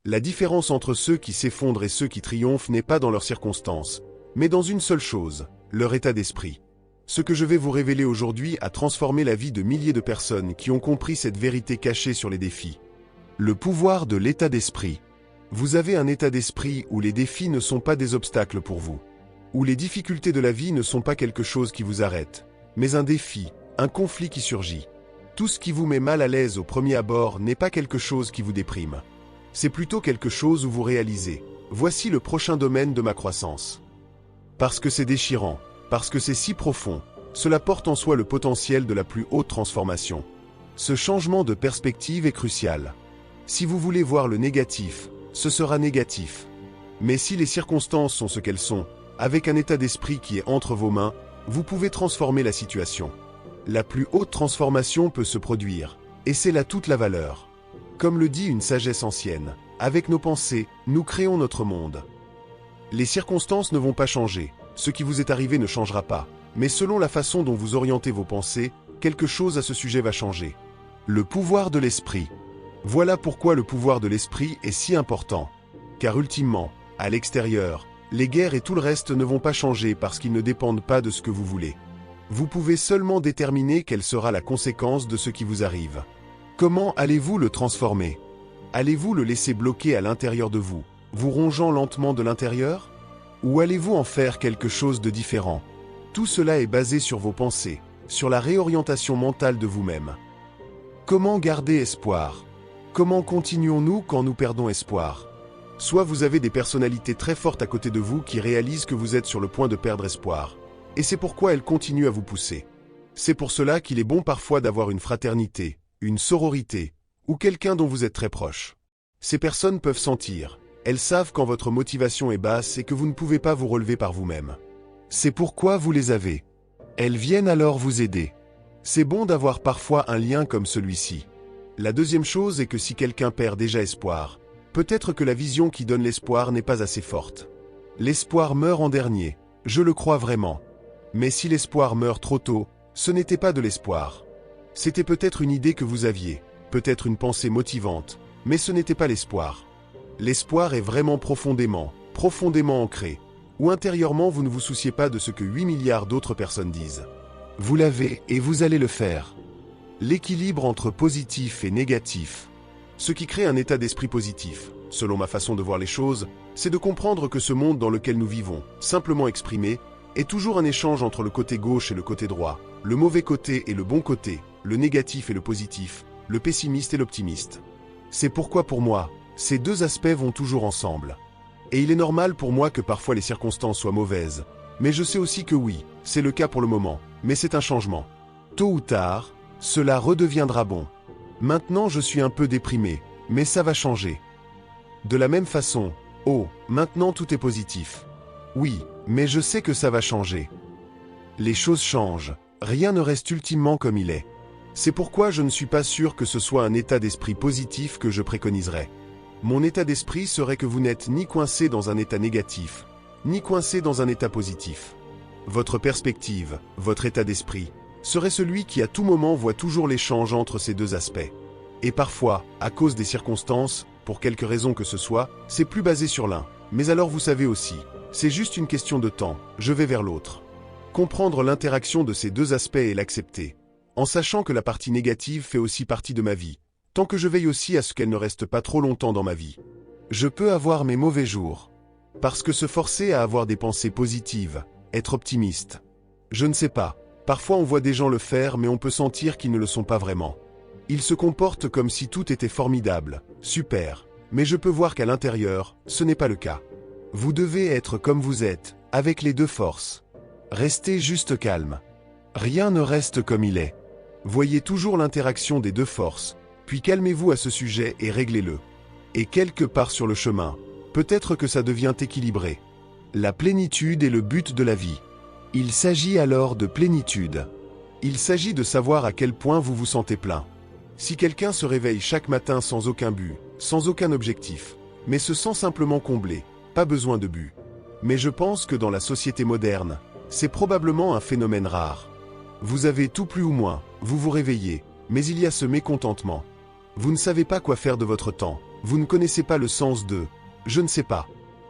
La différence entre ceux qui s'effondrent et ceux qui triomphent n'est pas dans leurs circonstances, mais dans une seule chose, leur état d'esprit. Ce que je vais vous révéler aujourd'hui a transformé la vie de milliers de personnes qui ont compris cette vérité cachée sur les défis. Le pouvoir de l'état d'esprit. Vous avez un état d'esprit où les défis ne sont pas des obstacles pour vous, où les difficultés de la vie ne sont pas quelque chose qui vous arrête, mais un défi, un conflit qui surgit. Tout ce qui vous met mal à l'aise au premier abord n'est pas quelque chose qui vous déprime. C'est plutôt quelque chose où vous réalisez, voici le prochain domaine de ma croissance. Parce que c'est déchirant, parce que c'est si profond, cela porte en soi le potentiel de la plus haute transformation. Ce changement de perspective est crucial. Si vous voulez voir le négatif, ce sera négatif. Mais si les circonstances sont ce qu'elles sont, avec un état d'esprit qui est entre vos mains, vous pouvez transformer la situation. La plus haute transformation peut se produire, et c'est là toute la valeur. Comme le dit une sagesse ancienne, avec nos pensées, nous créons notre monde. Les circonstances ne vont pas changer, ce qui vous est arrivé ne changera pas, mais selon la façon dont vous orientez vos pensées, quelque chose à ce sujet va changer. Le pouvoir de l'esprit. Voilà pourquoi le pouvoir de l'esprit est si important. Car ultimement, à l'extérieur, les guerres et tout le reste ne vont pas changer parce qu'ils ne dépendent pas de ce que vous voulez. Vous pouvez seulement déterminer quelle sera la conséquence de ce qui vous arrive. Comment allez-vous le transformer? Allez-vous le laisser bloquer à l'intérieur de vous, vous rongeant lentement de l'intérieur? Ou allez-vous en faire quelque chose de différent? Tout cela est basé sur vos pensées, sur la réorientation mentale de vous-même. Comment garder espoir? Comment continuons-nous quand nous perdons espoir? Soit vous avez des personnalités très fortes à côté de vous qui réalisent que vous êtes sur le point de perdre espoir, et c'est pourquoi elles continuent à vous pousser. C'est pour cela qu'il est bon parfois d'avoir une fraternité, une sororité, ou quelqu'un dont vous êtes très proche. Ces personnes peuvent sentir, elles savent quand votre motivation est basse et que vous ne pouvez pas vous relever par vous-même. C'est pourquoi vous les avez. Elles viennent alors vous aider. C'est bon d'avoir parfois un lien comme celui-ci. La deuxième chose est que si quelqu'un perd déjà espoir, peut-être que la vision qui donne l'espoir n'est pas assez forte. L'espoir meurt en dernier, je le crois vraiment. Mais si l'espoir meurt trop tôt, ce n'était pas de l'espoir. C'était peut-être une idée que vous aviez, peut-être une pensée motivante, mais ce n'était pas l'espoir. L'espoir est vraiment profondément ancré, où intérieurement vous ne vous souciez pas de ce que 8 milliards d'autres personnes disent. Vous l'avez et vous allez le faire. L'équilibre entre positif et négatif. Ce qui crée un état d'esprit positif, selon ma façon de voir les choses, c'est de comprendre que ce monde dans lequel nous vivons, simplement exprimé, est toujours un échange entre le côté gauche et le côté droit, le mauvais côté et le bon côté, le négatif et le positif, le pessimiste et l'optimiste. C'est pourquoi pour moi, ces deux aspects vont toujours ensemble. Et il est normal pour moi que parfois les circonstances soient mauvaises, mais je sais aussi que oui, c'est le cas pour le moment, mais c'est un changement. Tôt ou tard, cela redeviendra bon. Maintenant je suis un peu déprimé, mais ça va changer. De la même façon, oh, maintenant tout est positif. Oui, mais je sais que ça va changer. Les choses changent, rien ne reste ultimement comme il est. C'est pourquoi je ne suis pas sûr que ce soit un état d'esprit positif que je préconiserais. Mon état d'esprit serait que vous n'êtes ni coincé dans un état négatif, ni coincé dans un état positif. Votre perspective, votre état d'esprit, serait celui qui à tout moment voit toujours l'échange entre ces deux aspects. Et parfois, à cause des circonstances, pour quelque raison que ce soit, c'est plus basé sur l'un. Mais alors vous savez aussi, c'est juste une question de temps, je vais vers l'autre. Comprendre l'interaction de ces deux aspects et l'accepter, en sachant que la partie négative fait aussi partie de ma vie, tant que je veille aussi à ce qu'elle ne reste pas trop longtemps dans ma vie. Je peux avoir mes mauvais jours. Parce que se forcer à avoir des pensées positives, être optimiste. Je ne sais pas. Parfois on voit des gens le faire mais on peut sentir qu'ils ne le sont pas vraiment. Ils se comportent comme si tout était formidable, super, mais je peux voir qu'à l'intérieur, ce n'est pas le cas. Vous devez être comme vous êtes, avec les deux forces. Restez juste calme. Rien ne reste comme il est. Voyez toujours l'interaction des deux forces, puis calmez-vous à ce sujet et réglez-le. Et quelque part sur le chemin, peut-être que ça devient équilibré. La plénitude est le but de la vie. Il s'agit alors de plénitude. Il s'agit de savoir à quel point vous vous sentez plein. Si quelqu'un se réveille chaque matin sans aucun but, sans aucun objectif, mais se sent simplement comblé, pas besoin de but. Mais je pense que dans la société moderne, c'est probablement un phénomène rare. Vous avez tout plus ou moins, vous vous réveillez, mais il y a ce mécontentement. Vous ne savez pas quoi faire de votre temps, Vous ne connaissez pas le sens de « je ne sais pas ».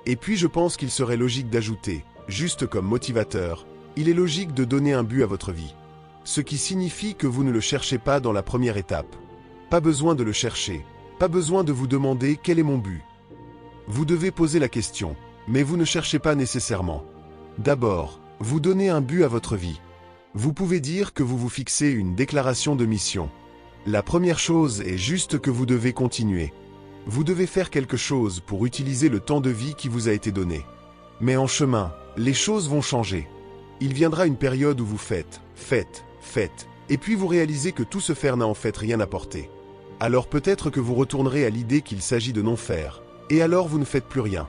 Et puis je pense qu'il serait logique d'ajouter, juste comme motivateur, il est logique de donner un but à votre vie. Ce qui signifie que vous ne le cherchez pas dans la première étape. Pas besoin de le chercher, pas besoin de vous demander quel est mon but. Vous devez poser la question, mais vous ne cherchez pas nécessairement. D'abord, vous donnez un but à votre vie. Vous pouvez dire que vous vous fixez une déclaration de mission. La première chose est juste que vous devez continuer. Vous devez faire quelque chose pour utiliser le temps de vie qui vous a été donné. Mais en chemin, les choses vont changer. Il viendra une période où vous faites, et puis vous réalisez que tout ce faire n'a en fait rien apporté. Alors peut-être que vous retournerez à l'idée qu'il s'agit de non faire, et alors vous ne faites plus rien.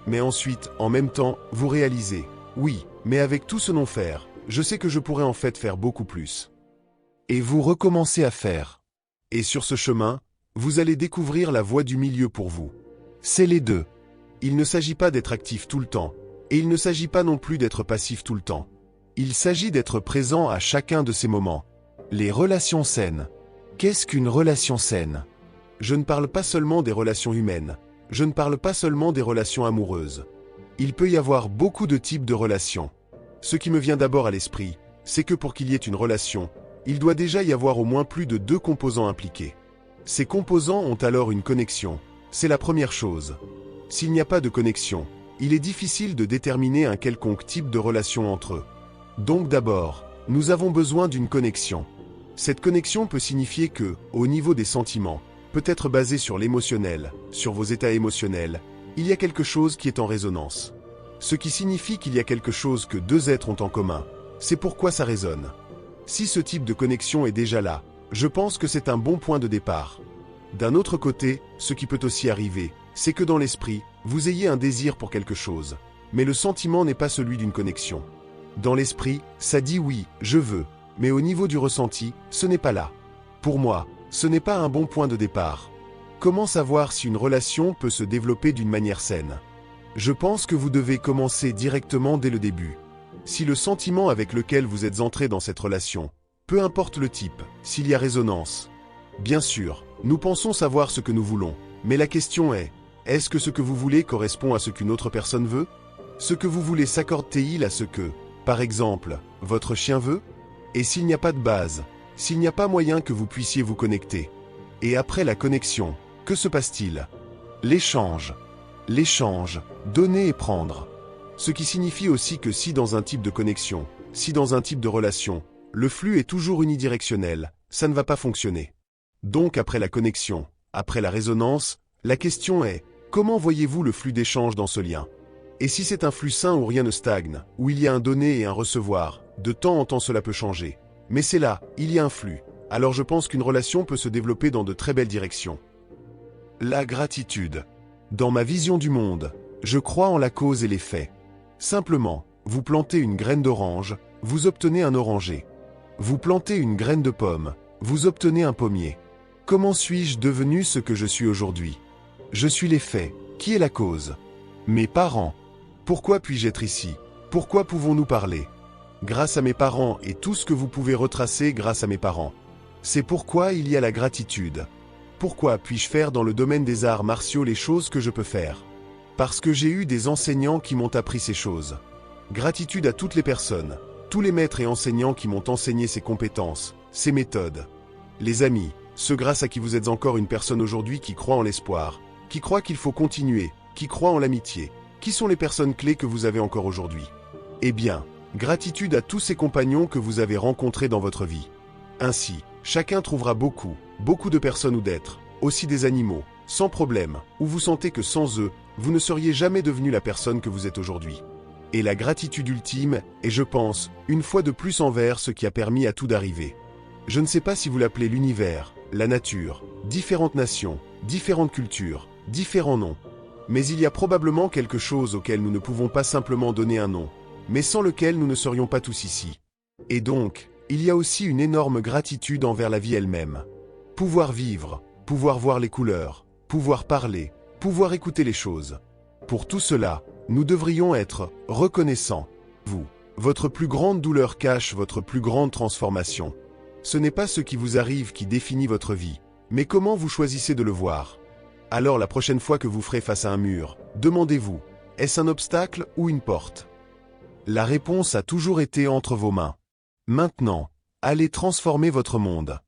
Mais ensuite, en même temps, vous réalisez, oui, mais avec tout ce non faire, je sais que je pourrais en fait faire beaucoup plus. Et vous recommencez à faire. Et sur ce chemin, vous allez découvrir la voie du milieu pour vous. C'est les deux. Il ne s'agit pas d'être actif tout le temps, et il ne s'agit pas non plus d'être passif tout le temps. Il s'agit d'être présent à chacun de ces moments. Les relations saines. Qu'est-ce qu'une relation saine? Je ne parle pas seulement des relations humaines. Je ne parle pas seulement des relations amoureuses. Il peut y avoir beaucoup de types de relations. Ce qui me vient d'abord à l'esprit, c'est que pour qu'il y ait une relation, il doit déjà y avoir au moins plus de 2 composants impliqués. Ces composants ont alors une connexion. C'est la première chose. S'il n'y a pas de connexion, il est difficile de déterminer un quelconque type de relation entre eux. Donc d'abord, nous avons besoin d'une connexion. Cette connexion peut signifier que, au niveau des sentiments, peut être basée sur l'émotionnel, sur vos états émotionnels, il y a quelque chose qui est en résonance. Ce qui signifie qu'il y a quelque chose que 2 êtres ont en commun. C'est pourquoi ça résonne. Si ce type de connexion est déjà là, je pense que c'est un bon point de départ. D'un autre côté, ce qui peut aussi arriver, c'est que dans l'esprit, vous ayez un désir pour quelque chose. Mais le sentiment n'est pas celui d'une connexion. Dans l'esprit, ça dit oui, je veux, mais au niveau du ressenti, ce n'est pas là. Pour moi, ce n'est pas un bon point de départ. Comment savoir si une relation peut se développer d'une manière saine? Je pense que vous devez commencer directement dès le début. Si le sentiment avec lequel vous êtes entré dans cette relation, peu importe le type, s'il y a résonance. Bien sûr, nous pensons savoir ce que nous voulons, mais la question est-ce que ce que vous voulez correspond à ce qu'une autre personne veut? Ce que vous voulez s'accorde-t-il à ce que, par exemple, votre chien veut? Et s'il n'y a pas de base, s'il n'y a pas moyen que vous puissiez vous connecter? Et après la connexion, que se passe-t-il? L'échange. L'échange, donner et prendre. Ce qui signifie aussi que si dans un type de connexion, si dans un type de relation, le flux est toujours unidirectionnel, ça ne va pas fonctionner. Donc après la connexion, après la résonance, la question est, comment voyez-vous le flux d'échange dans ce lien? Et si c'est un flux sain où rien ne stagne, où il y a un donner et un recevoir, de temps en temps cela peut changer. Mais c'est là, il y a un flux. Alors je pense qu'une relation peut se développer dans de très belles directions. La gratitude. Dans ma vision du monde, je crois en la cause et les faits. Simplement, vous plantez une graine d'orange, vous obtenez un oranger. Vous plantez une graine de pomme, vous obtenez un pommier. Comment suis-je devenu ce que je suis aujourd'hui? Je suis les faits. Qui est la cause? Mes parents. Pourquoi puis-je être ici? Pourquoi pouvons-nous parler? Grâce à mes parents et tout ce que vous pouvez retracer grâce à mes parents. C'est pourquoi il y a la gratitude. Pourquoi puis-je faire dans le domaine des arts martiaux les choses que je peux faire? Parce que j'ai eu des enseignants qui m'ont appris ces choses. Gratitude à toutes les personnes, tous les maîtres et enseignants qui m'ont enseigné ces compétences, ces méthodes. Les amis, ceux grâce à qui vous êtes encore une personne aujourd'hui qui croit en l'espoir, qui croit qu'il faut continuer, qui croit en l'amitié. Qui sont les personnes clés que vous avez encore aujourd'hui? Eh bien, gratitude à tous ces compagnons que vous avez rencontrés dans votre vie. Ainsi, chacun trouvera beaucoup de personnes ou d'êtres, aussi des animaux, sans problème, où vous sentez que sans eux, vous ne seriez jamais devenu la personne que vous êtes aujourd'hui. Et la gratitude ultime est, je pense, une fois de plus envers ce qui a permis à tout d'arriver. Je ne sais pas si vous l'appelez l'univers, la nature, différentes nations, différentes cultures, différents noms. Mais il y a probablement quelque chose auquel nous ne pouvons pas simplement donner un nom, mais sans lequel nous ne serions pas tous ici. Et donc, il y a aussi une énorme gratitude envers la vie elle-même. Pouvoir vivre, pouvoir voir les couleurs, pouvoir parler, pouvoir écouter les choses. Pour tout cela, nous devrions être reconnaissants. Vous, votre plus grande douleur cache votre plus grande transformation. Ce n'est pas ce qui vous arrive qui définit votre vie, mais comment vous choisissez de le voir. Alors la prochaine fois que vous ferez face à un mur, demandez-vous, est-ce un obstacle ou une porte? La réponse a toujours été entre vos mains. Maintenant, allez transformer votre monde.